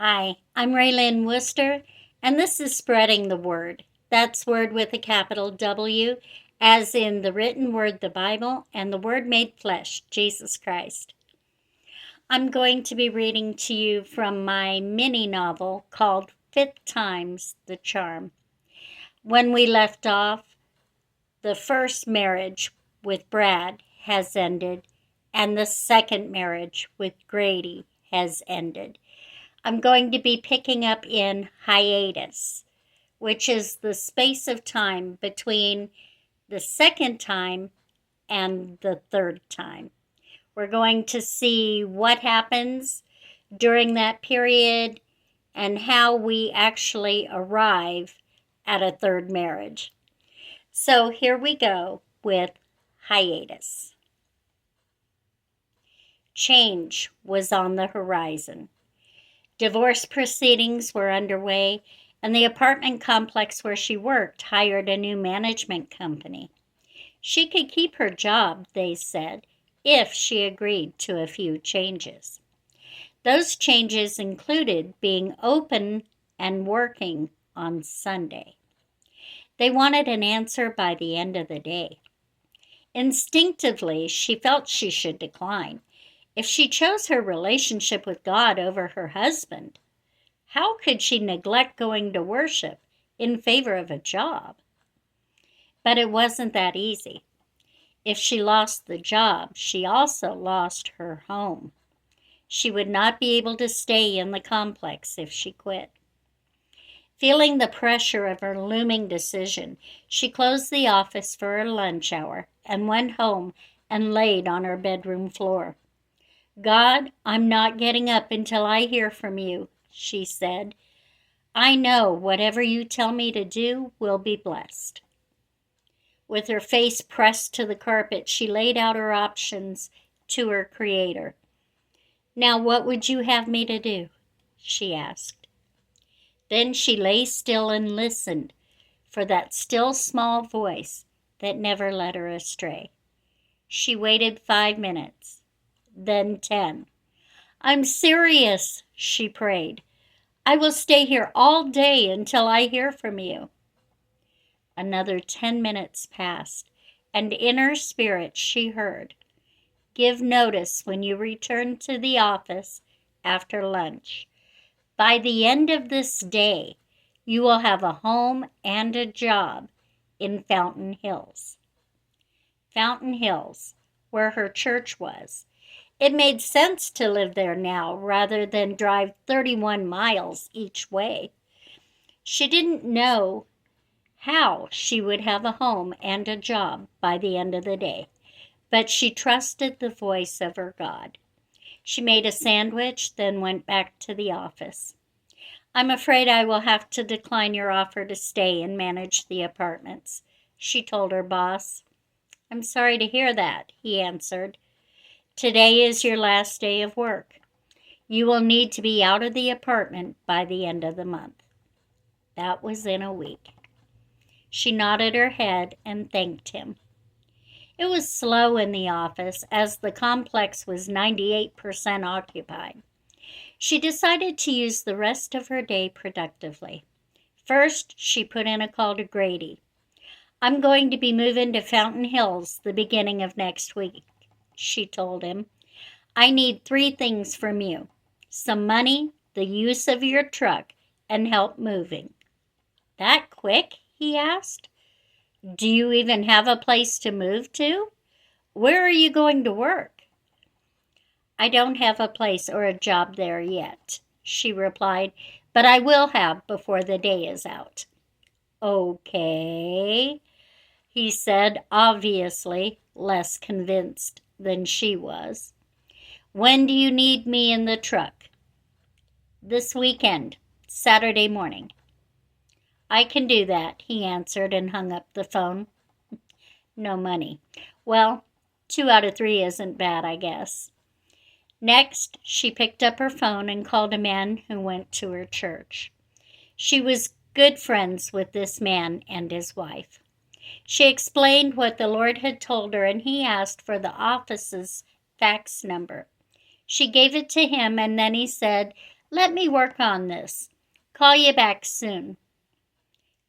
Hi, I'm Raylyn Worcester, and this is Spreading the Word. That's Word with a capital W, as in the written word, the Bible, and the Word made flesh, Jesus Christ. I'm going to be reading to you from my mini novel called Fifth Time's the Charm. When we left off, the first marriage with Brad has ended, and the second marriage with Grady has ended. I'm going to be picking up in hiatus, which is the space of time between the second time and the third time. We're going to see what happens during that period and how we actually arrive at a third marriage. So here we go with hiatus. Change was on the horizon. Divorce proceedings were underway, and the apartment complex where she worked hired a new management company. She could keep her job, they said, if she agreed to a few changes. Those changes included being open and working on Sunday. They wanted an answer by the end of the day. Instinctively, she felt she should decline. If she chose her relationship with God over her husband, how could she neglect going to worship in favor of a job? But it wasn't that easy. If she lost the job, she also lost her home. She would not be able to stay in the complex if she quit. Feeling the pressure of her looming decision, she closed the office for her lunch hour and went home and laid on her bedroom floor. God, I'm not getting up until I hear from you, she said. I know whatever you tell me to do will be blessed. With her face pressed to the carpet, she laid out her options to her Creator. Now, what would you have me to do? She asked. Then she lay still and listened for that still small voice that never led her astray. She waited 5 minutes. Then 10. I'm serious, she prayed. I will stay here all day until I hear from you. Another 10 minutes passed, and in her spirit she heard, give notice when you return to the office after lunch. By the end of this day, you will have a home and a job in Fountain Hills. Fountain Hills, where her church was. It made sense to live there now rather than drive 31 miles each way. She didn't know how she would have a home and a job by the end of the day, but she trusted the voice of her God. She made a sandwich, then went back to the office. I'm afraid I will have to decline your offer to stay and manage the apartments, she told her boss. I'm sorry to hear that, he answered. Today is your last day of work. You will need to be out of the apartment by the end of the month. That was in a week. She nodded her head and thanked him. It was slow in the office as the complex was 98% occupied. She decided to use the rest of her day productively. First, she put in a call to Grady. I'm going to be moving to Fountain Hills the beginning of next week, she told him. I need 3 things from you: some money, the use of your truck, and help moving. That quick? He asked. Do you even have a place to move to? Where are you going to work? I don't have a place or a job there yet, she replied, but I will have before the day is out. Okay, he said, obviously less convinced than she was. When do you need me in the truck? This weekend, Saturday morning. I can do that, he answered and hung up the phone. No money. Well, 2 out of 3 isn't bad, I guess. Next, she picked up her phone and called a man who went to her church. She was good friends with this man and his wife. She explained what the Lord had told her, and he asked for the office's fax number. She gave it to him, and then he said, Let me work on this. Call you back soon.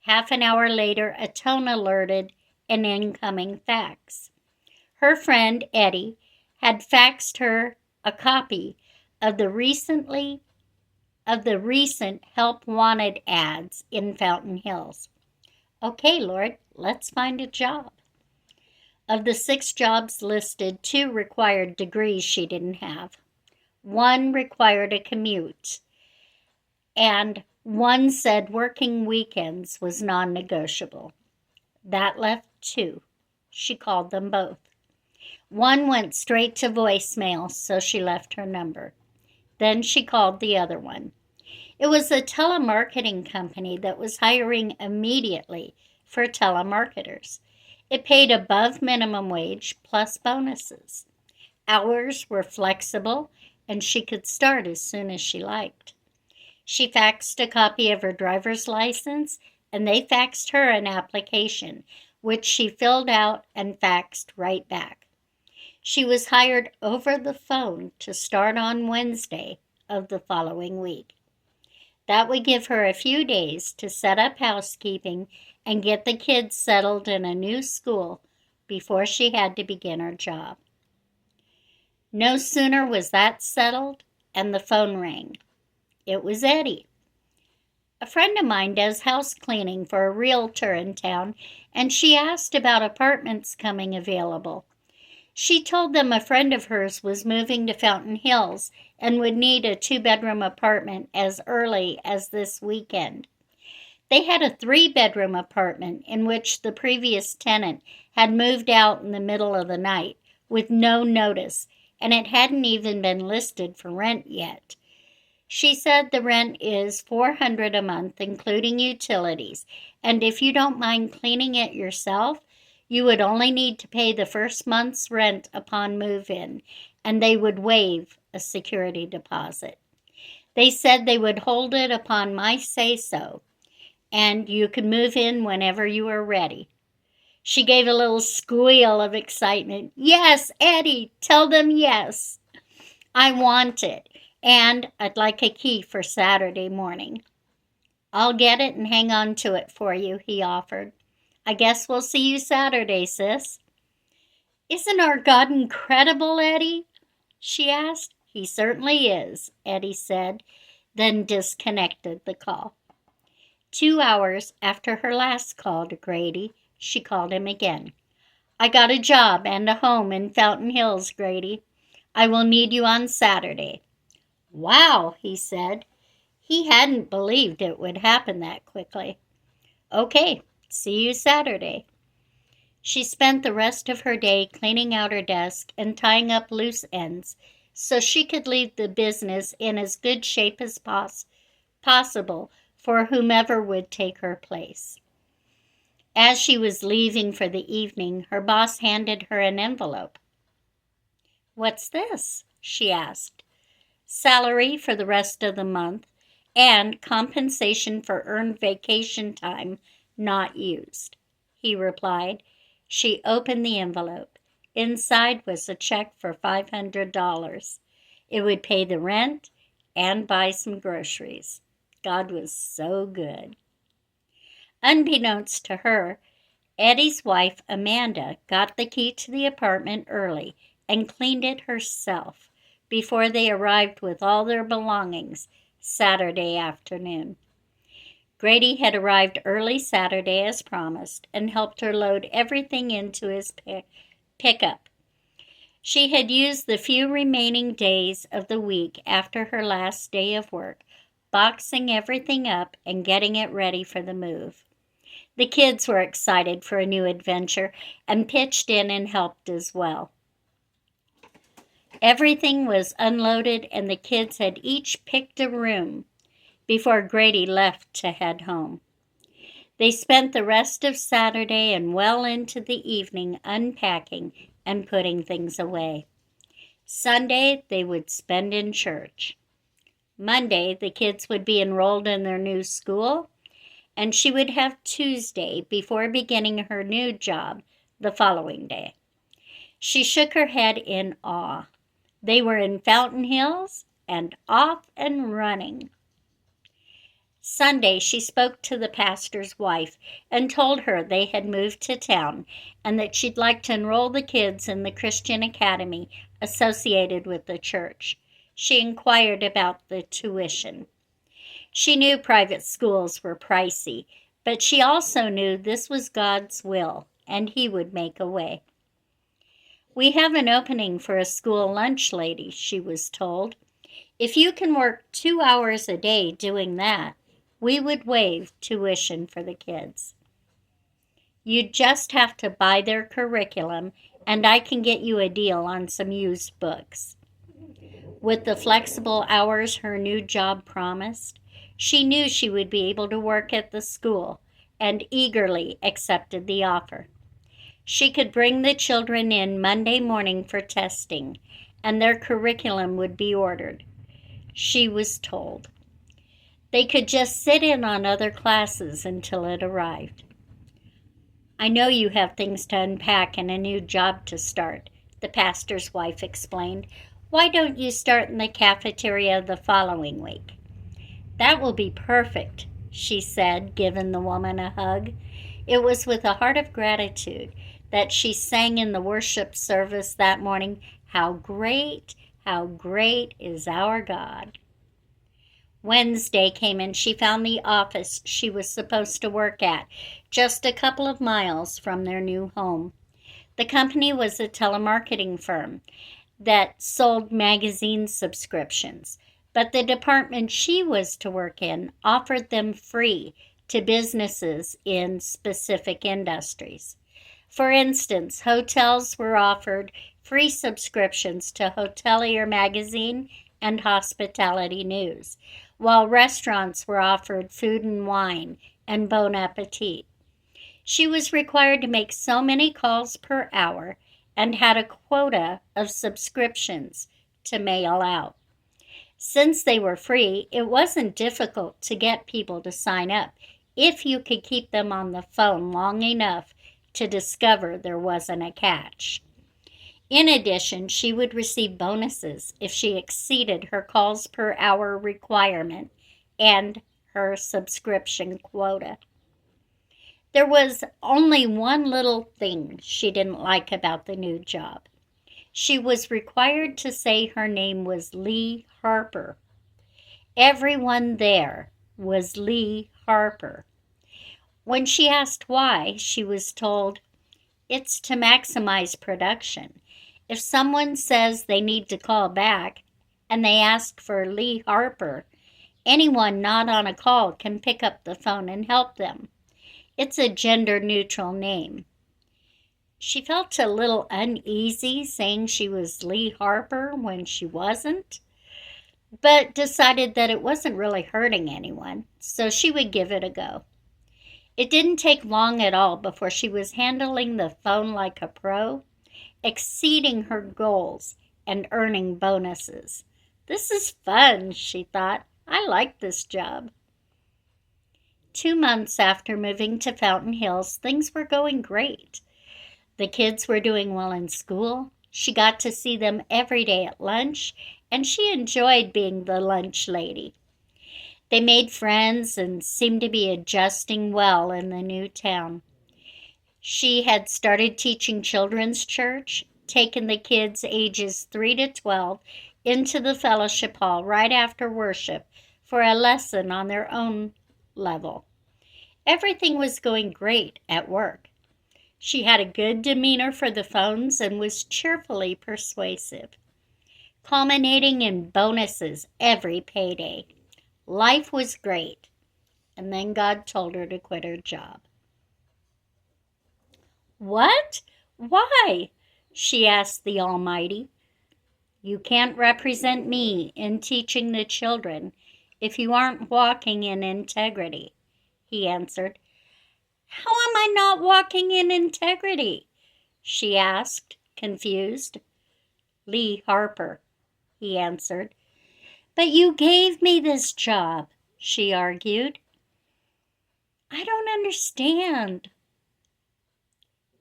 Half an hour later, a tone alerted an incoming fax. Her friend, Eddie, had faxed her a copy of the recent help wanted ads in Fountain Hills. Okay, Lord, let's find a job. Of the 6 jobs listed, 2 required degrees she didn't have. 1 required a commute, and 1 said working weekends was non-negotiable. That left 2. She called them both. 1 went straight to voicemail, so she left her number. Then she called the other one. It was a telemarketing company that was hiring immediately for telemarketers. It paid above minimum wage plus bonuses. Hours were flexible, and she could start as soon as she liked. She faxed a copy of her driver's license, and they faxed her an application, which she filled out and faxed right back. She was hired over the phone to start on Wednesday of the following week. That would give her a few days to set up housekeeping and get the kids settled in a new school before she had to begin her job. No sooner was that settled, and the phone rang. It was Eddie. A friend of mine does house cleaning for a realtor in town, and she asked about apartments coming available. She told them a friend of hers was moving to Fountain Hills and would need a 2-bedroom apartment as early as this weekend. They had a 3-bedroom apartment in which the previous tenant had moved out in the middle of the night with no notice, and it hadn't even been listed for rent yet. She said the rent is $400 a month, including utilities, and if you don't mind cleaning it yourself, you would only need to pay the first month's rent upon move-in, and they would waive a security deposit. They said they would hold it upon my say-so, and you could move in whenever you are ready. She gave a little squeal of excitement. Yes, Eddie, tell them yes. I want it, and I'd like a key for Saturday morning. I'll get it and hang on to it for you, he offered. I guess we'll see you Saturday, sis. Isn't our God incredible, Eddie? She asked. He certainly is, Eddie said, then disconnected the call. 2 hours after her last call to Grady, she called him again. I got a job and a home in Fountain Hills, Grady. I will need you on Saturday. Wow, he said. He hadn't believed it would happen that quickly. Okay, see you Saturday. She spent the rest of her day cleaning out her desk and tying up loose ends so she could leave the business in as good shape as possible for whomever would take her place. As she was leaving for the evening, her boss handed her an envelope. What's this? She asked. Salary for the rest of the month and compensation for earned vacation time not used, he replied. She opened the envelope. Inside was a check for $500. It would pay the rent and buy some groceries. God was so good. Unbeknownst to her, Eddie's wife, Amanda, got the key to the apartment early and cleaned it herself before they arrived with all their belongings Saturday afternoon. Grady had arrived early Saturday as promised and helped her load everything into his pickup. She had used the few remaining days of the week after her last day of work, boxing everything up and getting it ready for the move. The kids were excited for a new adventure and pitched in and helped as well. Everything was unloaded and the kids had each picked a room before Grady left to head home. They spent the rest of Saturday and well into the evening unpacking and putting things away. Sunday they would spend in church. Monday the kids would be enrolled in their new school, and she would have Tuesday before beginning her new job the following day. She shook her head in awe. They were in Fountain Hills, and off and running. Sunday, she spoke to the pastor's wife and told her they had moved to town and that she'd like to enroll the kids in the Christian academy associated with the church. She inquired about the tuition. She knew private schools were pricey, but she also knew this was God's will, and He would make a way. "We have an opening for a school lunch lady," she was told. "If you can work 2 hours a day doing that, we would waive tuition for the kids. You'd just have to buy their curriculum, and I can get you a deal on some used books." With the flexible hours her new job promised, she knew she would be able to work at the school and eagerly accepted the offer. She could bring the children in Monday morning for testing, and their curriculum would be ordered. She was told they could just sit in on other classes until it arrived. "I know you have things to unpack and a new job to start," the pastor's wife explained. "Why don't you start in the cafeteria the following week?" "That will be perfect," she said, giving the woman a hug. It was with a heart of gratitude that she sang in the worship service that morning, how great is our God." Wednesday came and she found the office she was supposed to work at just a couple of miles from their new home. The company was a telemarketing firm that sold magazine subscriptions, but the department she was to work in offered them free to businesses in specific industries. For instance, hotels were offered free subscriptions to Hotelier magazine and Hospitality News, while restaurants were offered food and wine and Bon Appetit. She was required to make so many calls per hour and had a quota of subscriptions to mail out. Since they were free, it wasn't difficult to get people to sign up if you could keep them on the phone long enough to discover there wasn't a catch. In addition, she would receive bonuses if she exceeded her calls per hour requirement and her subscription quota. There was only one little thing she didn't like about the new job. She was required to say her name was Lee Harper. Everyone there was Lee Harper. When she asked why, she was told, "It's to maximize production. If someone says they need to call back and they ask for Lee Harper, anyone not on a call can pick up the phone and help them. It's a gender-neutral name." She felt a little uneasy saying she was Lee Harper when she wasn't, but decided that it wasn't really hurting anyone, so she would give it a go. It didn't take long at all before she was handling the phone like a pro, exceeding her goals and earning bonuses. "This is fun," she thought. "I like this job." 2 months after moving to Fountain Hills, things were going great. The kids were doing well in school. She got to see them every day at lunch, and she enjoyed being the lunch lady. They made friends and seemed to be adjusting well in the new town. She had started teaching children's church, taken the kids ages 3 to 12 into the fellowship hall right after worship for a lesson on their own level. Everything was going great at work. She had a good demeanor for the phones and was cheerfully persuasive, culminating in bonuses every payday. Life was great, and then God told her to quit her job. "What? Why?" she asked the Almighty. "You can't represent me in teaching the children if you aren't walking in integrity," he answered. "How am I not walking in integrity?" she asked, confused. "Lee Harper," he answered. "But you gave me this job," she argued. "I don't understand."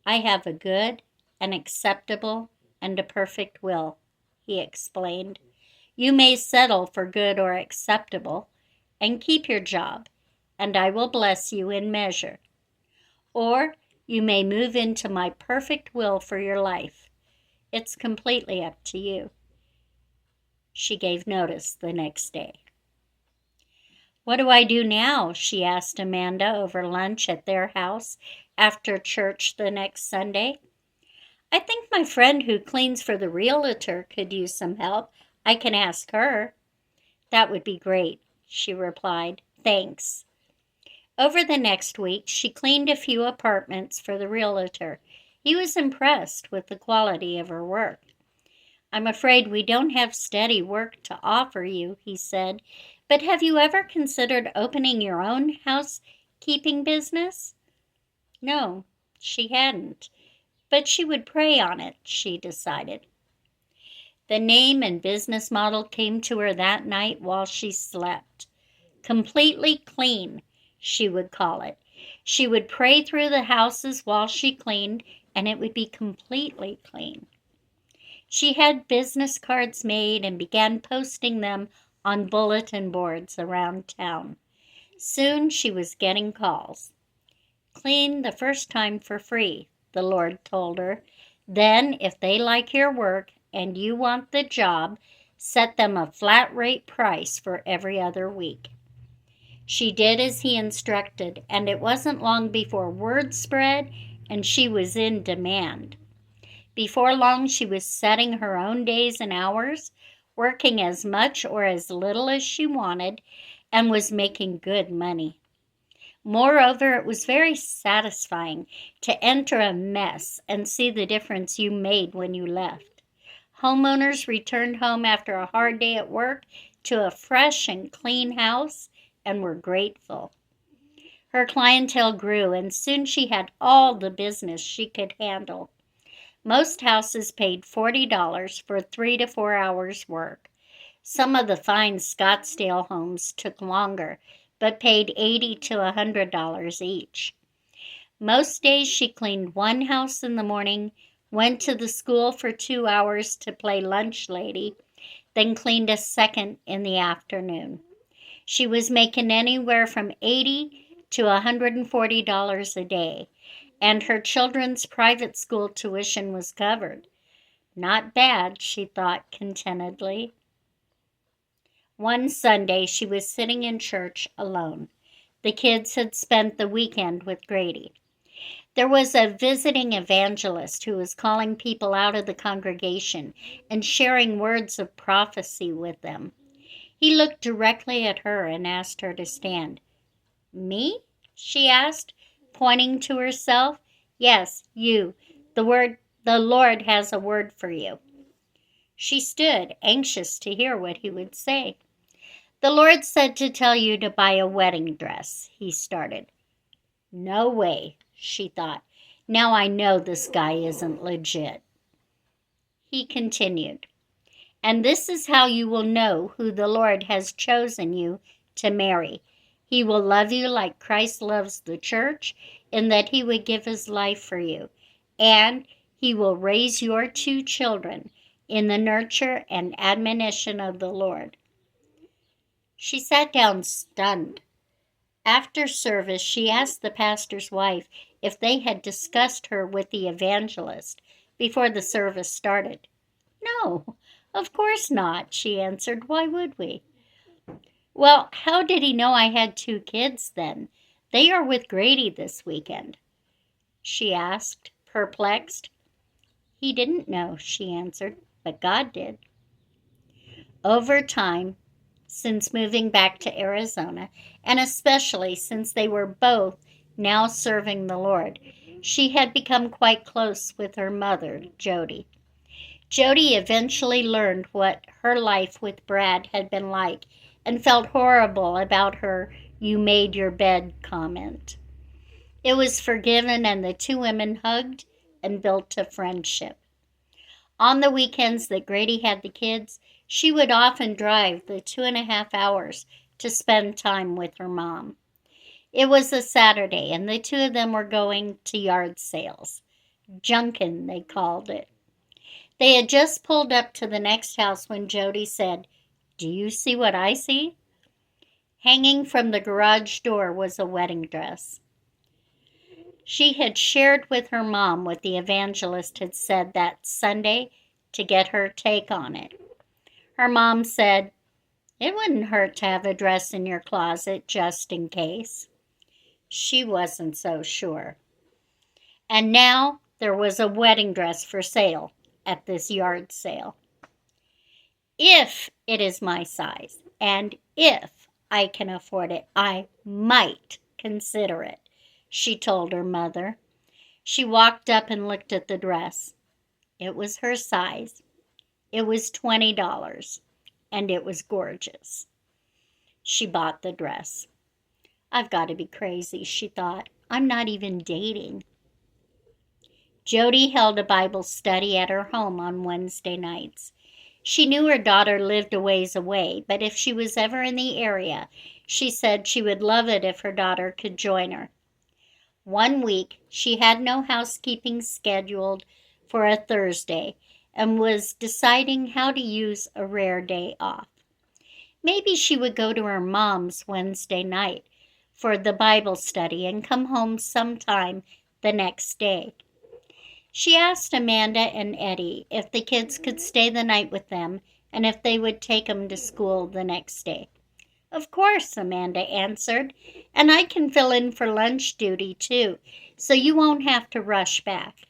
"I have a good, an acceptable, and a perfect will," he explained. You may settle for good or acceptable and keep your job, and I will bless you in measure. Or you may move into my perfect will for your life. It's completely up to you. She gave notice the next day. What do I do now? She asked Amanda over lunch at their house after church the next Sunday. I think my friend who cleans for the realtor could use some help. I can ask her. That would be great, she replied. Thanks. Over the next week, she cleaned a few apartments for the realtor. He was impressed with the quality of her work. I'm afraid we don't have steady work to offer you, he said, but have you ever considered opening your own housekeeping business? No, she hadn't, but she would pray on it, she decided. The name and business model came to her that night while she slept. Completely Clean, she would call it. She would pray through the houses while she cleaned, and it would be completely clean. She had business cards made and began posting them on bulletin boards around town. Soon she was getting calls. Clean the first time for free, the Lord told her. Then, if they like your work and you want the job, set them a flat rate price for every other week. She did as he instructed, and it wasn't long before word spread and she was in demand. Before long, she was setting her own days and hours, working as much or as little as she wanted, and was making good money. Moreover, it was very satisfying to enter a mess and see the difference you made when you left. Homeowners returned home after a hard day at work to a fresh and clean house and were grateful. Her clientele grew, and soon she had all the business she could handle. Most houses paid $40 for 3 to 4 hours work. Some of the fine Scottsdale homes took longer, but paid $80 to $100 each. Most days she cleaned one house in the morning, went to the school for 2 hours to play lunch lady, then cleaned a second in the afternoon. She was making anywhere from $80 to $140 a day, and her children's private school tuition was covered. Not bad, she thought contentedly. One Sunday, she was sitting in church alone. The kids had spent the weekend with Grady. There was a visiting evangelist who was calling people out of the congregation and sharing words of prophecy with them. He looked directly at her and asked her to stand. Me? She asked, pointing to herself. Yes, you. The Lord has a word for you. She stood, anxious to hear what he would say. The Lord said to tell you to buy a wedding dress, he started. No way, she thought. Now I know this guy isn't legit. He continued, and this is how you will know who the Lord has chosen you to marry. He will love you like Christ loves the church, in that he would give his life for you. And he will raise your 2 children in the nurture and admonition of the Lord. She sat down stunned. After service, she asked the pastor's wife if they had discussed her with the evangelist before the service started. No, of course not, she answered. Why would we? Well, how did he know I had 2 kids then? They are with Grady this weekend, she asked, perplexed. He didn't know, she answered, but God did. Over time, since moving back to Arizona, and especially since they were both now serving the Lord, she had become quite close with her mother, Jody. Jody eventually learned what her life with Brad had been like and felt horrible about her "you made your bed" comment. It was forgiven, and the 2 women hugged and built a friendship. On the weekends that Grady had the kids, she would often drive the 2.5 hours to spend time with her mom. It was a Saturday, and the 2 of them were going to yard sales. Junkin, they called it. They had just pulled up to the next house when Jody said, Do you see what I see? Hanging from the garage door was a wedding dress. She had shared with her mom what the evangelist had said that Sunday to get her take on it. Her mom said, "It wouldn't hurt to have a dress in your closet just in case." She wasn't so sure. And now there was a wedding dress for sale at this yard sale. If it is my size, and if I can afford it, I might consider it, she told her mother. She walked up and looked at the dress. It was her size. It was $20, and it was gorgeous. She bought the dress. I've got to be crazy, she thought. I'm not even dating. Jody held a Bible study at her home on Wednesday nights. She knew her daughter lived a ways away, but if she was ever in the area, she said she would love it if her daughter could join her. One week, she had no housekeeping scheduled for a Thursday and was deciding how to use a rare day off. Maybe she would go to her mom's Wednesday night for the Bible study and come home sometime the next day. She asked Amanda and Eddie if the kids could stay the night with them and if they would take them to school the next day. "Of course," Amanda answered, "and I can fill in for lunch duty too, so you won't have to rush back."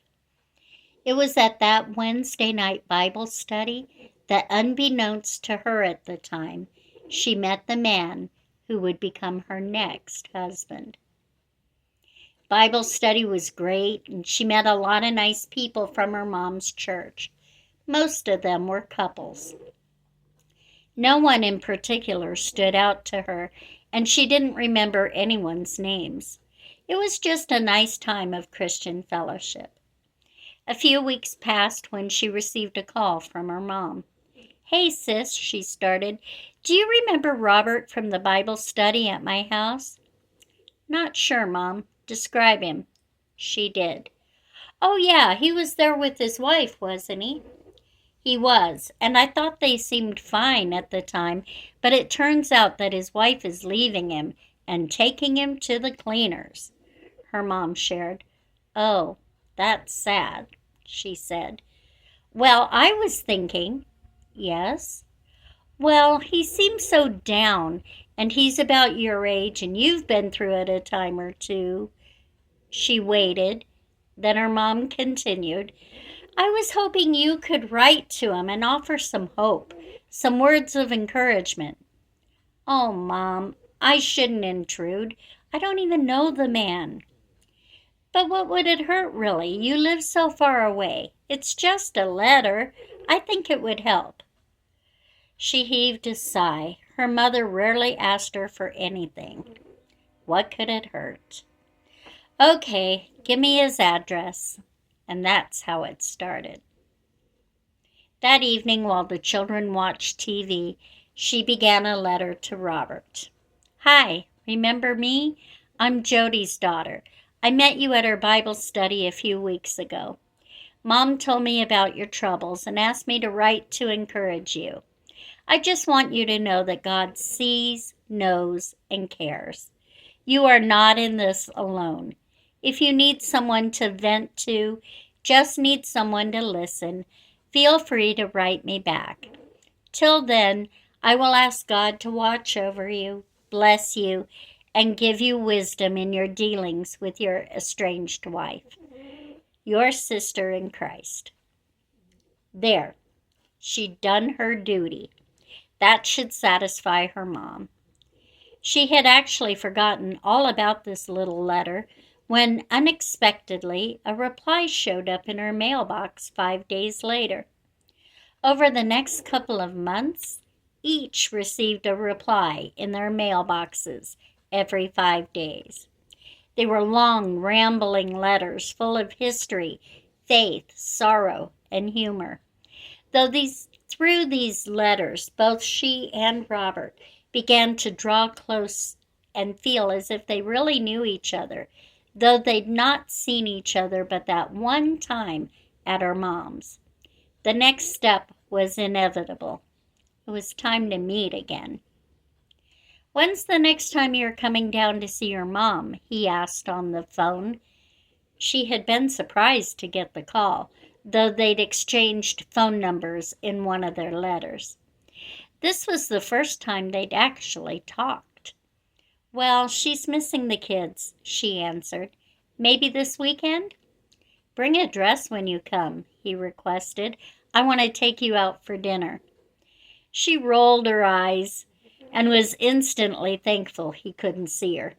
It was at that Wednesday night Bible study that, unbeknownst to her at the time, she met the man who would become her next husband. Bible study was great, and she met a lot of nice people from her mom's church. Most of them were couples. No one in particular stood out to her, and she didn't remember anyone's names. It was just a nice time of Christian fellowship. A few weeks passed when she received a call from her mom. "Hey, sis," she started. "Do you remember Robert from the Bible study at my house?" "Not sure, Mom. Describe him." She did. "Oh, yeah, he was there with his wife, wasn't he?" "He was, and I thought they seemed fine at the time, but it turns out that his wife is leaving him and taking him to the cleaners," her mom shared. "Oh, that's sad," she said. "Well, I was thinking." "Yes?" "Well, he seems so down, and he's about your age, and you've been through it a time or two." She waited. Then her mom continued, "I was hoping you could write to him and offer some hope, some words of encouragement." "Oh, Mom, I shouldn't intrude. I don't even know the man." "But what would it hurt, really? You live so far away. It's just a letter. I think it would help." She heaved a sigh. Her mother rarely asked her for anything. What could it hurt? "Okay, give me his address." And that's how it started. That evening, while the children watched TV, she began a letter to Robert. "Hi, remember me? I'm Jody's daughter. I met you at our Bible study a few weeks ago. Mom told me about your troubles and asked me to write to encourage you. I just want you to know that God sees, knows, and cares. You are not in this alone. If you need someone to vent to, just need someone to listen, feel free to write me back. Till then, I will ask God to watch over you, bless you, and give you wisdom in your dealings with your estranged wife. Your sister in Christ." There, she'd done her duty. That should satisfy her mom. She had actually forgotten all about this little letter when unexpectedly a reply showed up in her mailbox 5 days later. Over the next couple of months, each received a reply in their mailboxes every 5 days. They were long, rambling letters full of history, faith, sorrow, and humor. Through these letters, both she and Robert began to draw close and feel as if they really knew each other, though they'd not seen each other but that one time at her mom's. The next step was inevitable. It was time to meet again. "When's the next time you're coming down to see your mom?" he asked on the phone. She had been surprised to get the call, though they'd exchanged phone numbers in one of their letters. This was the first time they'd actually talked. "Well, she's missing the kids," she answered. "Maybe this weekend?" "Bring a dress when you come," he requested. "I want to take you out for dinner." She rolled her eyes and was instantly thankful he couldn't see her.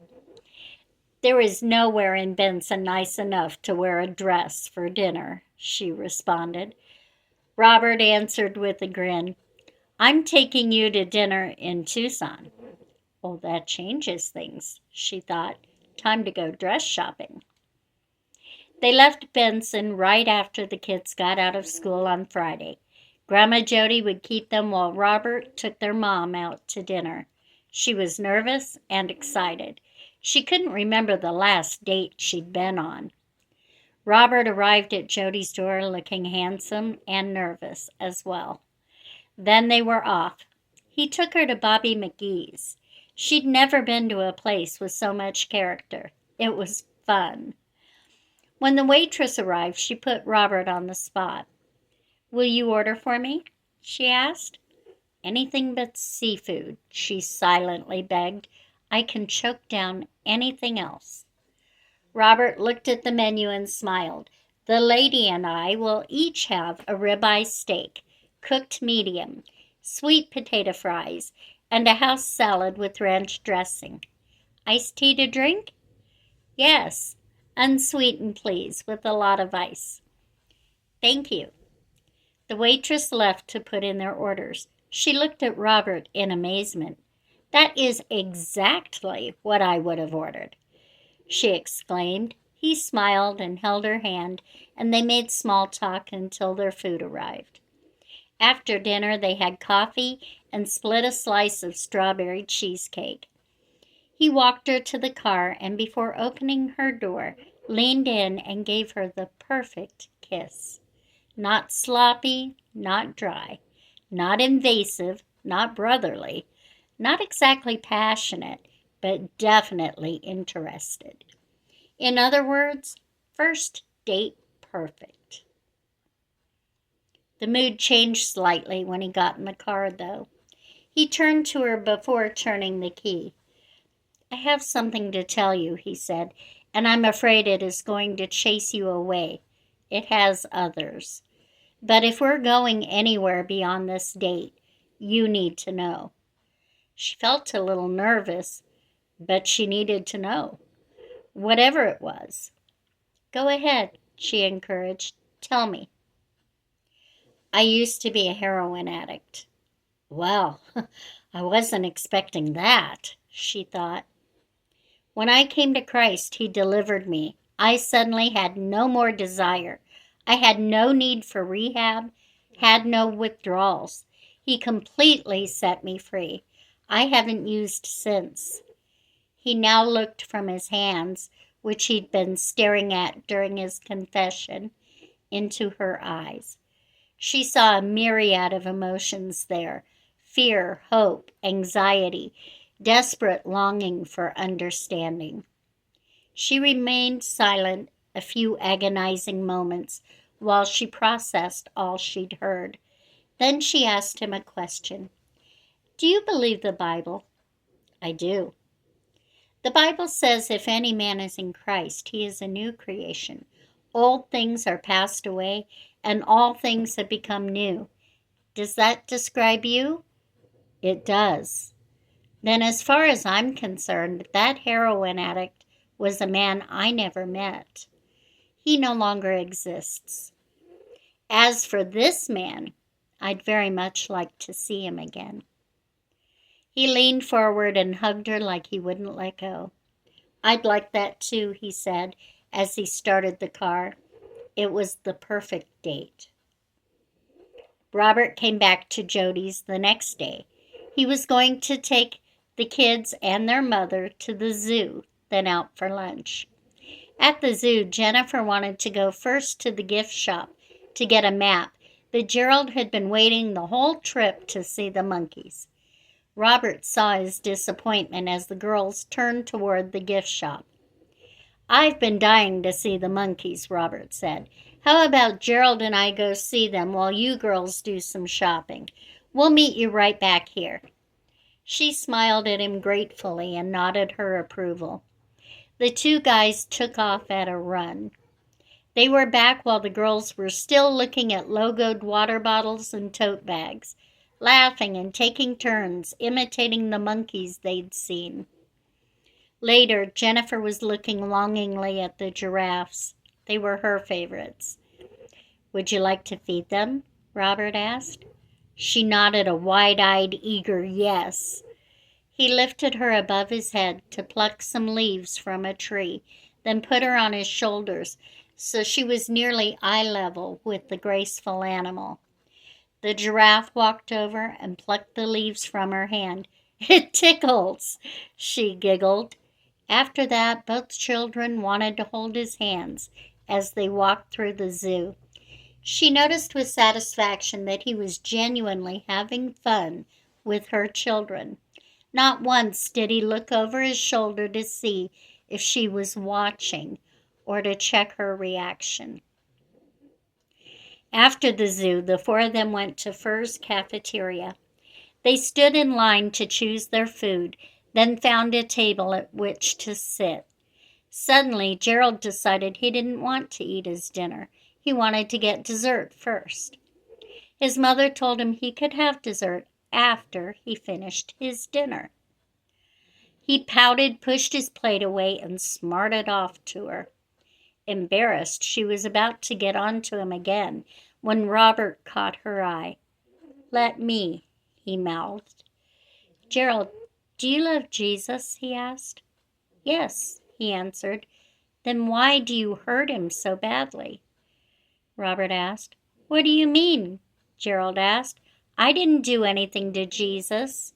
"There is nowhere in Benson nice enough to wear a dress for dinner," she responded. Robert answered with a grin. "I'm taking you to dinner in Tucson." "Oh, that changes things," she thought. "Time to go dress shopping." They left Benson right after the kids got out of school on Friday. Grandma Jody would keep them while Robert took their mom out to dinner. She was nervous and excited. She couldn't remember the last date she'd been on. Robert arrived at Jody's door looking handsome and nervous as well. Then they were off. He took her to Bobby McGee's. She'd never been to a place with so much character. It was fun. When the waitress arrived, she put Robert on the spot. "Will you order for me?" she asked. "Anything but seafood," she silently begged. "I can choke down anything else." Robert looked at the menu and smiled. "The lady and I will each have a ribeye steak, cooked medium, sweet potato fries, and a house salad with ranch dressing. Iced tea to drink?" "Yes, unsweetened, please, with a lot of ice." "Thank you." The waitress left to put in their orders. She looked at Robert in amazement. "That is exactly what I would have ordered," she exclaimed. He smiled and held her hand, and they made small talk until their food arrived. After dinner, they had coffee and split a slice of strawberry cheesecake. He walked her to the car and, before opening her door, leaned in and gave her the perfect kiss. Not sloppy, not dry, not invasive, not brotherly, not exactly passionate, but definitely interested. In other words, first date perfect. The mood changed slightly when he got in the car, though. He turned to her before turning the key. "I have something to tell you," he said, "and I'm afraid it is going to chase you away. It has others. But if we're going anywhere beyond this date, you need to know." She felt a little nervous, but she needed to know, whatever it was. "Go ahead," she encouraged. "Tell me." "I used to be a heroin addict." "Well, I wasn't expecting that," she thought. "When I came to Christ, He delivered me. I suddenly had no more desire. I had no need for rehab, had no withdrawals. He completely set me free. I haven't used since." He now looked from his hands, which he'd been staring at during his confession, into her eyes. She saw a myriad of emotions there: fear, hope, anxiety, desperate longing for understanding. She remained silent a few agonizing moments while she processed all she'd heard. Then she asked him a question. "Do you believe the Bible?" "I do." "The Bible says if any man is in Christ, he is a new creation. Old things are passed away, and all things have become new. Does that describe you?" "It does." "Then as far as I'm concerned, that heroin addict was a man I never met. He no longer exists. As for this man, I'd very much like to see him again." He leaned forward and hugged her like he wouldn't let go. "I'd like that too," he said as he started the car. It was the perfect date. Robert came back to Jody's the next day. He was going to take the kids and their mother to the zoo, then out for lunch. At the zoo, Jennifer wanted to go first to the gift shop to get a map, But Gerald had been waiting the whole trip to see the monkeys. Robert saw his disappointment as the girls turned toward the gift shop. "I've been dying to see the monkeys," Robert said. "How about Gerald and I go see them while you girls do some shopping? We'll meet you right back here." She smiled at him gratefully and nodded her approval. The two guys took off at a run. They were back while the girls were still looking at logoed water bottles and tote bags, laughing and taking turns imitating the monkeys they'd seen. Later, Jennifer was looking longingly at the giraffes. They were her favorites. "Would you like to feed them?" Robert asked. She nodded a wide-eyed, eager yes. He lifted her above his head to pluck some leaves from a tree, then put her on his shoulders so she was nearly eye level with the graceful animal. The giraffe walked over and plucked the leaves from her hand. "It tickles," she giggled. After that, both children wanted to hold his hands as they walked through the zoo. She noticed with satisfaction that he was genuinely having fun with her children. Not once did he look over his shoulder to see if she was watching or to check her reaction. After the zoo, the four of them went to Fur's cafeteria. They stood in line to choose their food, then found a table at which to sit. Suddenly, Gerald decided he didn't want to eat his dinner. He wanted to get dessert first. His mother told him he could have dessert after he finished his dinner. He pouted, pushed his plate away, and smarted off to her. Embarrassed, she was about to get on to him again when Robert caught her eye. "Let me," he mouthed. "Gerald, do you love Jesus?" he asked. "Yes," he answered. "Then why do you hurt him so badly?" Robert asked. "What do you mean?" Gerald asked. "I didn't do anything to Jesus."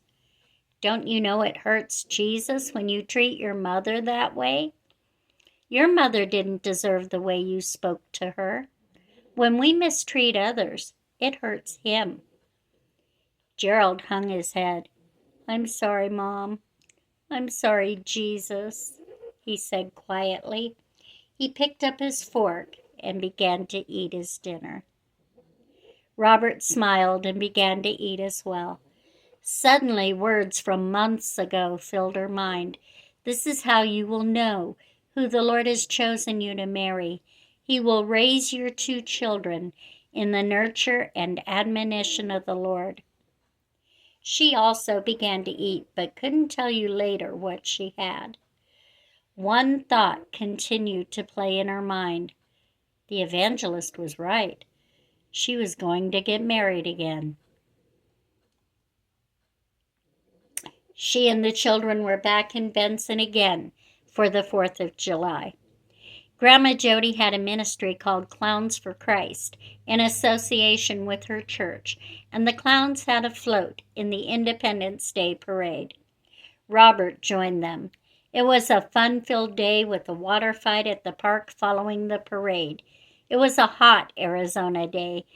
"Don't you know it hurts Jesus when you treat your mother that way? Your mother didn't deserve the way you spoke to her. When we mistreat others, it hurts him." Gerald hung his head. "I'm sorry, Mom. I'm sorry, Jesus," he said quietly. He picked up his fork and began to eat his dinner. Robert smiled and began to eat as well. Suddenly, words from months ago filled her mind. "This is how you will know who the Lord has chosen you to marry. He will raise your two children in the nurture and admonition of the Lord." She also began to eat, but couldn't tell you later what she had. One thought continued to play in her mind. The evangelist was right. She was going to get married again. She and the children were back in Benson again for the 4th of July. Grandma Jody had a ministry called Clowns for Christ in association with her church, and the clowns had a float in the Independence Day parade. Robert joined them. It was a fun-filled day with a water fight at the park following the parade. It was a hot Arizona day,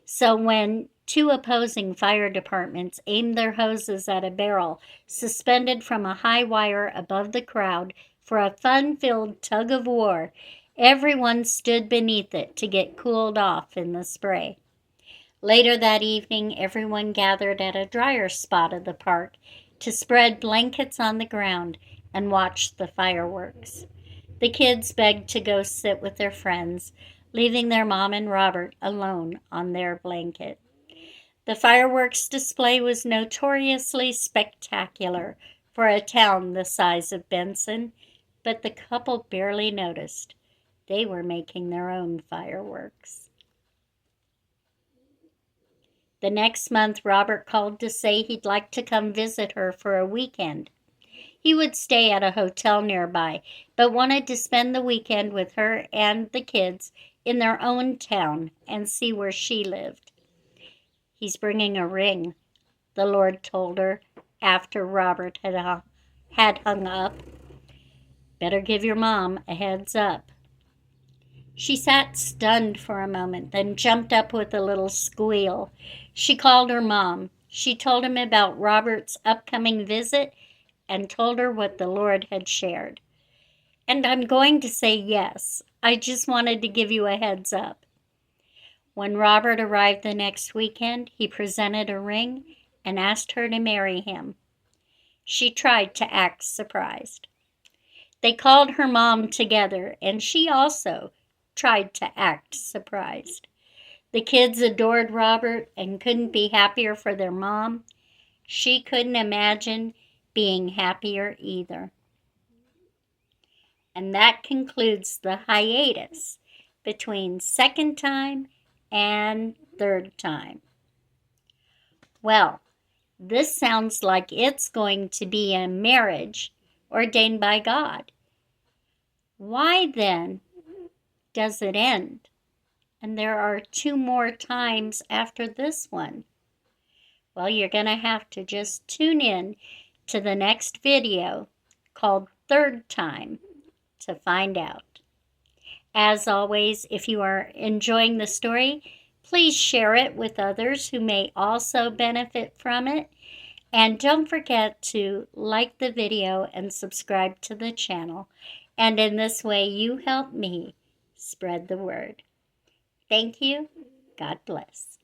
so when two opposing fire departments aimed their hoses at a barrel suspended from a high wire above the crowd for a fun-filled tug-of-war, everyone stood beneath it to get cooled off in the spray. Later that evening, everyone gathered at a drier spot of the park to spread blankets on the ground and watch the fireworks. The kids begged to go sit with their friends, leaving their mom and Robert alone on their blanket. The fireworks display was notoriously spectacular for a town the size of Benson, but the couple barely noticed. They were making their own fireworks. The next month, Robert called to say he'd like to come visit her for a weekend. He would stay at a hotel nearby, but wanted to spend the weekend with her and the kids in their own town and see where she lived. "He's bringing a ring," the Lord told her after Robert had hung up. "Better give your mom a heads up." She sat stunned for a moment, then jumped up with a little squeal. She called her mom. She told him about Robert's upcoming visit and told her what the Lord had shared. "And I'm going to say yes. I just wanted to give you a heads up." When Robert arrived the next weekend, he presented a ring and asked her to marry him. She tried to act surprised. They called her mom together, and she also tried to act surprised. The kids adored Robert and couldn't be happier for their mom. She couldn't imagine being happier either. And that concludes the hiatus between second time and third time. Well, this sounds like it's going to be a marriage ordained by God. Why then does it end? And there are 2 more times after this one. Well, you're going to have to just tune in to the next video called Third Time to find out. As always, if you are enjoying the story, please share it with others who may also benefit from it. And don't forget to like the video and subscribe to the channel. And in this way, you help me spread the word. Thank you. God bless.